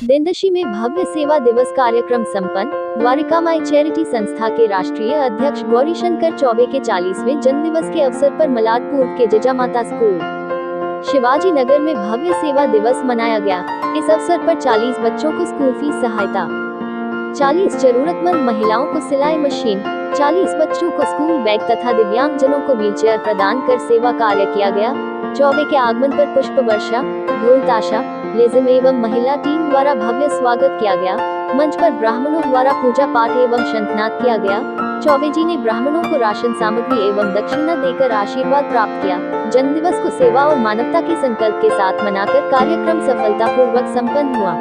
दिंडशी में भव्य सेवा दिवस कार्यक्रम संपन्न। द्वारिका माई चैरिटी संस्था के राष्ट्रीय अध्यक्ष गौरीशंकर चौबे के 40वें जन्मदिवस के अवसर पर मलाड पूर्व के जिजामाता स्कूल शिवाजी नगर में भव्य सेवा दिवस मनाया गया। इस अवसर पर 40 बच्चों को स्कूल फीस सहायता, 40 जरूरतमंद महिलाओं को सिलाई मशीन, 40 बच्चों को स्कूल बैग तथा दिव्यांगजनों को व्हीलचेयर प्रदान कर सेवा कार्य किया गया। चौबे के आगमन पर पुष्प वर्षा, ढोल ताशा, लेज़िम एवं महिला टीम द्वारा भव्य स्वागत किया गया। मंच पर ब्राह्मणों द्वारा पूजा पाठ एवं शंखनाद किया गया। चौबे जी ने ब्राह्मणों को राशन सामग्री एवं दक्षिणा देकर आशीर्वाद प्राप्त किया। जन्मदिवस को सेवा और मानवता के संकल्प के साथ मनाकर कार्यक्रम सफलतापूर्वक संपन्न हुआ।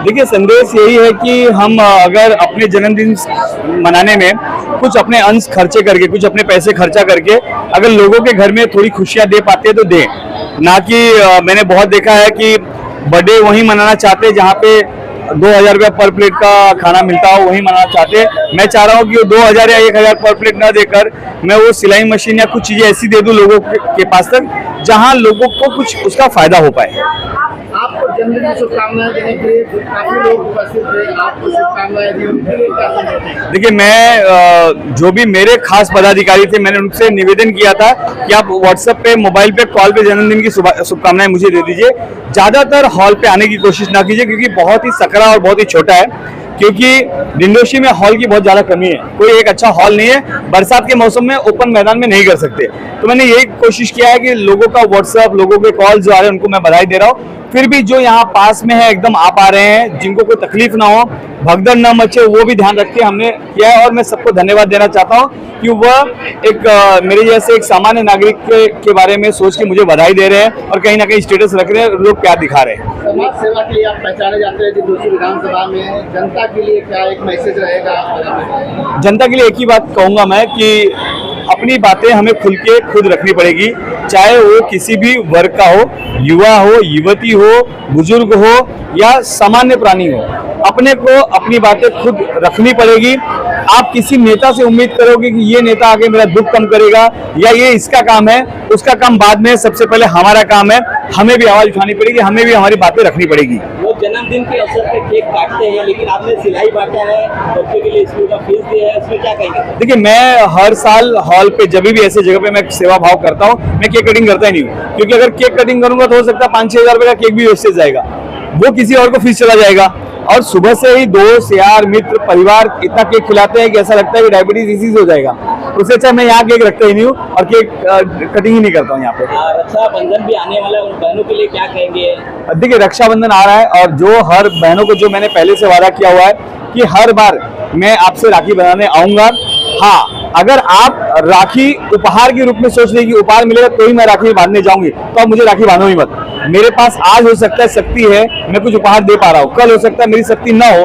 देखिए, संदेश यही है कि हम अगर अपने जन्मदिन मनाने में कुछ अपने अंश खर्चे करके, कुछ अपने पैसे खर्चा करके अगर लोगों के घर में थोड़ी खुशियां दे पाते हैं तो दें। ना कि मैंने बहुत देखा है कि बर्थडे वहीं मनाना चाहते हैं जहाँ पे 2000 रुपया पर प्लेट का खाना मिलता हो, वहीं मनाना चाहते हैं। मैं चाह रहा हूँ कि वो 2000 या 1000 पर प्लेट ना देकर मैं वो सिलाई मशीन या कुछ चीजें ऐसी दे दूं लोगों के पास तक जहाँ लोगों को कुछ उसका फायदा हो पाए। आपको जन्मदिन की शुभकामनाएं देने के लिए काफी लोग उपस्थित थे, आपको शुभकामनाएं दी, उनके लिए क्या संदेश है? देखिए, मैं जो भी मेरे खास पदाधिकारी थे मैंने उनसे निवेदन किया था कि आप व्हाट्सएप पे, मोबाइल पे, कॉल पे जन्मदिन की शुभकामनाएं मुझे दे दीजिए। ज्यादातर हॉल पे आने की कोशिश ना कीजिए क्योंकि बहुत ही सकरा और बहुत ही छोटा है, क्योंकि डिंडोशी में हॉल की बहुत ज्यादा कमी है। कोई एक अच्छा हॉल नहीं है, बरसात के मौसम में ओपन मैदान में नहीं कर सकते। तो मैंने यही कोशिश किया है कि लोगों का व्हाट्सएप, लोगों के कॉल जो आ रहे हैं उनको मैं बधाई दे रहा हूँ। फिर भी जो यहाँ पास में है एकदम आ पा रहे हैं, जिनको कोई तकलीफ ना हो, भगदड़ न मचे, वो भी ध्यान रख के हमने किया है। और मैं सबको धन्यवाद देना चाहता हूँ कि वह एक मेरे जैसे एक सामान्य नागरिक के बारे में सोच के मुझे बधाई दे रहे हैं और कहीं ना कहीं स्टेटस रख रहे हैं, लोग प्यार दिखा रहे हैं। समाज सेवा के लिए आप पहचाने जाते हैं डिंडोशी विधानसभा में, जनता के लिए क्या एक मैसेज रहेगा? जनता के लिए एक ही बात कहूंगा मैं कि अपनी बातें हमें खुल के खुद रखनी पड़ेगी, चाहे वो किसी भी वर्ग का हो, युवा हो, युवती हो, बुजुर्ग हो या सामान्य प्राणी हो। अपने को अपनी बातें खुद रखनी पड़ेगी। आप किसी नेता से उम्मीद करोगे कि ये नेता आगे मेरा दुख कम करेगा या ये इसका काम है, उसका काम बाद में, सबसे पहले हमारा काम है। हमें भी आवाज उठानी पड़ेगी, हमें भी हमारी बातें रखनी पड़ेगी। वो जन्मदिन के अवसर पर केक काटते हैं, लेकिन आपने सिलाई बांटा है, बच्चे के लिए स्कूल का फीस दिया है, उसमें क्या कहेंगे? देखिए, मैं हर साल हॉल पे जब भी ऐसे जगह पे मैं सेवा भाव करता हूँ, मैं केक कटिंग करता ही नहीं हूँ, क्योंकि अगर केक कटिंग करूंगा तो हो सकता है 5-6 हजार रुपए का केक भी वेस्टेज जाएगा, वो किसी और को फीस चला जाएगा। और सुबह से ही दोस्त, यार, मित्र, परिवार इतना केक खिलाते हैं कि ऐसा लगता है कि डायबिटीज इसी से हो जाएगा। उससे अच्छा मैं यहाँ केक रखता ही नहीं हूँ और केक कटिंग ही नहीं करता हूँ यहाँ पे। रक्षाबंधन भी आने वाला है, उन बहनों के लिए क्या कहेंगे? देखिए, रक्षाबंधन आ रहा है और जो हर बहनों को जो मैंने पहले से वादा किया हुआ है कि हर बार मैं आपसे राखी बनाने आऊंगा। हाँ, अगर आप राखी उपहार के रूप में सोच रहे कि उपहार मिलेगा तो ही मैं राखी बांधने जाऊंगी, तो आप मुझे राखी बांधो ही मत। मेरे पास आज हो सकता है शक्ति है, मैं कुछ उपहार दे पा रहा हूँ, कल हो सकता है मेरी शक्ति ना हो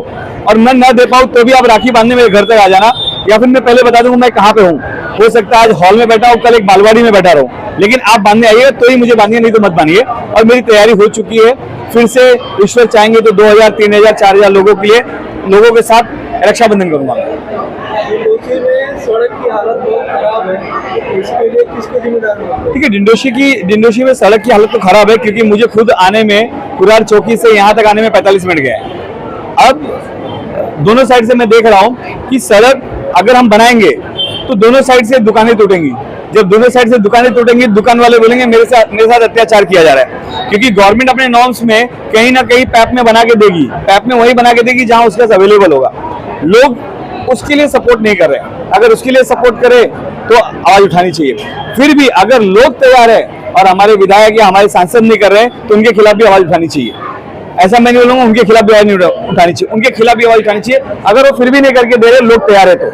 और मैं ना दे पाऊँ, तो भी आप राखी बांधने मेरे घर तक आ जाना, या फिर मैं पहले बता दूंगा मैं कहाँ पे हूँ। हो सकता है आज हॉल में बैठा हूँ, कल एक बालवाड़ी में बैठा रहूँ, लेकिन आप बांधने आइए तो ही मुझे बांधिए, नहीं तो मत बांधिए। और मेरी तैयारी हो चुकी है, फिर से ईश्वर चाहेंगे तो 2000, 3000, 4000 लोगों के लिए, लोगों के साथ रक्षाबंधन करूंगा। डिंडोशी में सड़क की हालत बहुत खराब है, इसके लिए किसको जिम्मेदार है? ठीक है, डिंडोशी में सड़क की हालत तो खराब है, क्योंकि मुझे खुद आने में कुरार चौकी से यहाँ तक आने में 45 मिनट गए। अब दोनों साइड से मैं देख रहा हूँ कि सड़क अगर हम बनाएंगे तो दोनों साइड से दुकानें टूटेंगी। जब दोनों साइड से दुकानें टूटेंगी, दुकान वाले बोलेंगे मेरे साथ अत्याचार किया जा रहा है, क्योंकि गवर्नमेंट अपने नॉर्म्स में कहीं ना कहीं पैप में बना के देगी, पैप में वही बना के देगी जहां उसका अवेलेबल होगा। लोग उसके लिए सपोर्ट नहीं कर रहे। अगर उसके लिए सपोर्ट करे तो आवाज उठानी चाहिए। फिर भी अगर लोग तैयार है और हमारे विधायक या हमारे सांसद नहीं कर रहे तो उनके खिलाफ भी आवाज उठानी चाहिए। ऐसा मैं नहीं बोलूंगा उनके खिलाफ भी आवाज नहीं उठानी चाहिए, उनके खिलाफ भी आवाज उठानी चाहिए। अगर वो फिर भी नहीं करके दे रहे, लोग तैयार है तो।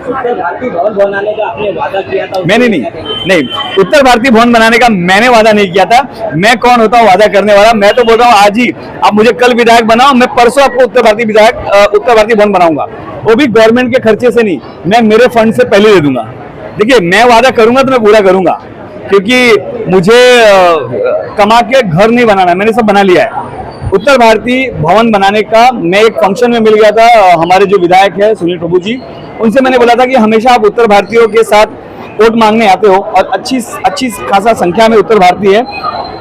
उत्तर भारतीय भवन बनाने का आपने वादा किया था, मैंने नहीं, उत्तर भारतीय भवन बनाने का मैंने वादा नहीं किया था। मैं कौन होता हूँ वादा करने वाला? मैं तो बोल रहा हूँ आज ही आप मुझे कल विधायक बनाओ, मैं परसों आपको उत्तर भारतीय भवन बनाऊंगा, वो भी गवर्नमेंट के खर्चे से नहीं, मैं मेरे फंड से पहले दे दूंगा। देखिए, मैं वादा करूंगा तो मैं पूरा करूंगा, क्योंकि मुझे कमा के घर नहीं बनाना, मैंने सब बना लिया है। उत्तर भारतीय भवन बनाने का मैं एक फंक्शन में मिल गया था, हमारे जो विधायक है सुनील प्रभु जी, उनसे मैंने बोला था कि हमेशा आप उत्तर भारतीयों के साथ वोट मांगने आते हो और अच्छी खासा संख्या में उत्तर भारतीय है,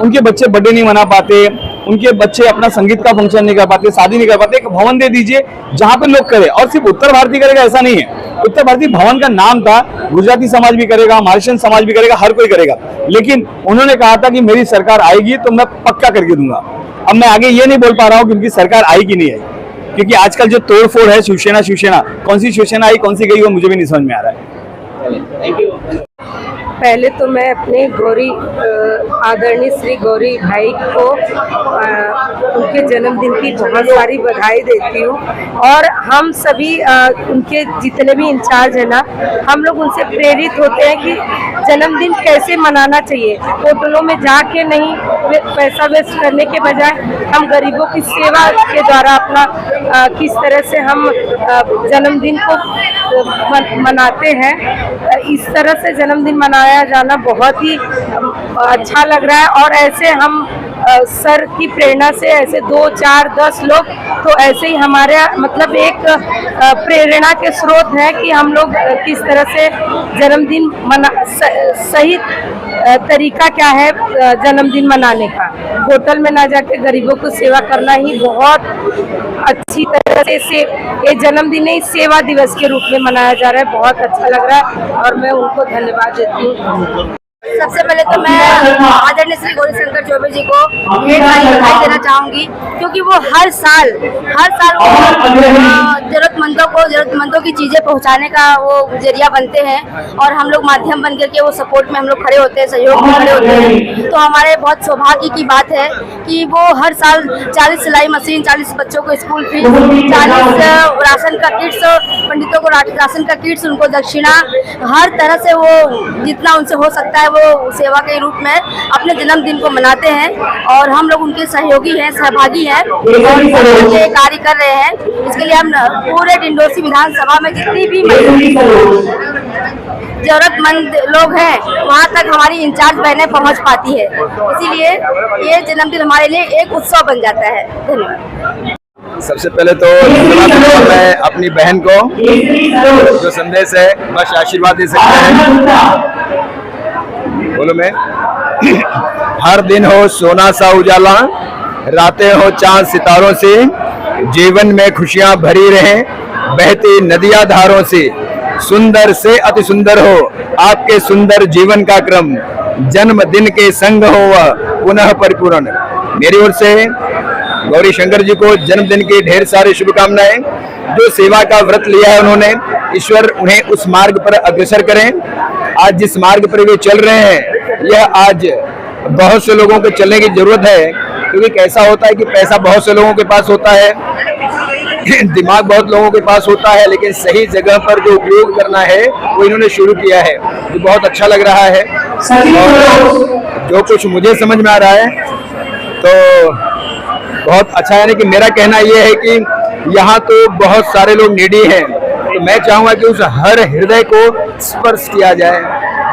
उनके बच्चे बर्थडे नहीं मना पाते, उनके बच्चे अपना संगीत का फंक्शन नहीं कर पाते, शादी नहीं कर पाते, एक भवन दे दीजिए जहां पे लोग करें। और सिर्फ उत्तर भारतीय करेगा ऐसा नहीं है, उत्तर भारतीय भवन का नाम था, गुजराती समाज भी करेगा, महाराष्ट्र समाज भी करेगा, हर कोई करेगा, लेकिन उन्होंने कहा था कि मेरी सरकार आएगी तो मैं पक्का करके दूंगा। अब मैं आगे ये नहीं बोल पा रहा हूँ कि उनकी सरकार आई कि नहीं आई, क्योंकि आजकल जो तोड़फोड़ है शिवसेना, कौन सी शिवसेना आई, कौन सी गई, वो मुझे भी नहीं समझ में आ रहा है। Thank you. पहले तो मैं अपने आदरणीय श्री गौरी भाई को उनके जन्मदिन की बहुत सारी बधाई देती हूँ। और हम सभी उनके जितने भी इंचार्ज हैं ना, हम लोग उनसे प्रेरित होते हैं कि जन्मदिन कैसे मनाना चाहिए। होटलों में जाके नहीं पैसा वेस्ट करने के बजाय हम गरीबों की सेवा के द्वारा अपना किस तरह से हम जन्मदिन को मनाते हैं, इस तरह से जन्मदिन मनाया जाना बहुत ही अच्छा लग रहा है। और ऐसे हम सर की प्रेरणा से ऐसे 2, 4, 10 लोग तो ऐसे ही हमारे मतलब एक प्रेरणा के स्रोत है कि हम लोग किस तरह से जन्मदिन सही तरीका क्या है जन्मदिन मनाने का। होटल में ना जाके गरीबों को सेवा करना ही बहुत अच्छी तरह से ये जन्मदिन ही सेवा दिवस के रूप में मनाया जा रहा है। बहुत अच्छा लग रहा है और मैं उनको धन्यवाद देती हूँ। सबसे पहले तो मैं आदरणीय श्री गौरीशंकर चौबे जी को ढेर सारी बधाई देना चाहूंगी, क्योंकि वो हर साल वो जरूरतमंदों की चीजें पहुंचाने का वो जरिया बनते हैं और हम लोग माध्यम बन करके वो सपोर्ट में हम लोग खड़े होते हैं, सहयोग में खड़े होते हैं। तो हमारे बहुत सौभाग्य की बात है कि वो हर साल 40 सिलाई मशीन, 40 बच्चों को स्कूल फीस, 40 राशन का किट्स, पंडितों को राशन का किट्स, उनको दक्षिणा, हर तरह से वो जितना उनसे हो सकता है वो सेवा के रूप में अपने जन्मदिन को मनाते हैं और हम लोग उनके सहयोगी हैं, सहभागी हैं, ये कार्य कर रहे हैं। इसके लिए हम पूरे डिंडोसी विधानसभा में जितनी भी जरूरतमंद लोग हैं वहाँ तक हमारी इंचार्ज बहनें पहुँच पाती है, इसीलिए ये जन्मदिन हमारे लिए एक उत्सव बन जाता है। धन्यवाद। सबसे पहले तो मैं अपनी बहन को जो संदेश है बस आशीर्वाद दे सकते हैं। बोलो मैं हर दिन हो सोना सा उजाला, रातें हो चांद सितारों से, जीवन में खुशियां भरी रहें बहती नदियां धारों से, सुंदर से अति सुंदर हो आपके सुंदर जीवन का क्रम, जन्मदिन के संग हो वह पुनः परिपूर्ण। मेरी ओर से गौरी शंकर जी को जन्मदिन की ढेर सारी शुभकामनाएं। जो सेवा का व्रत लिया है उन्होंने, ईश्वर उन्हें उस मार्ग पर अग्रसर करें। आज जिस मार्ग पर वे चल रहे हैं यह आज बहुत से लोगों को चलने की जरूरत है, क्योंकि कैसा होता है कि पैसा बहुत से लोगों के पास होता है, दिमाग बहुत लोगों के पास होता है, लेकिन सही जगह पर जो उपयोग करना है वो इन्होंने शुरू किया है, जो बहुत अच्छा लग रहा है। और जो कुछ मुझे समझ में आ रहा है तो बहुत अच्छा है। कि मेरा कहना यह है कि यहाँ तो बहुत सारे लोग नीडी हैं, तो मैं चाहूँगा कि उस हर हृदय को स्पर्श किया जाए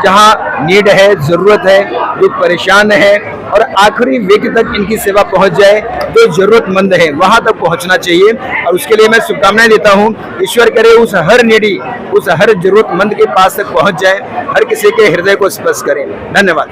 जहाँ नीड है, जरूरत है, जो परेशान है, और आखिरी व्यक्ति तक इनकी सेवा पहुँच जाए। जो जरूरतमंद है वहाँ तक पहुँचना चाहिए और उसके लिए मैं शुभकामनाएं देता हूँ। ईश्वर करे उस हर नीडी, उस हर जरूरतमंद के पास तक पहुँच जाए, हर किसी के हृदय को स्पर्श करें। धन्यवाद।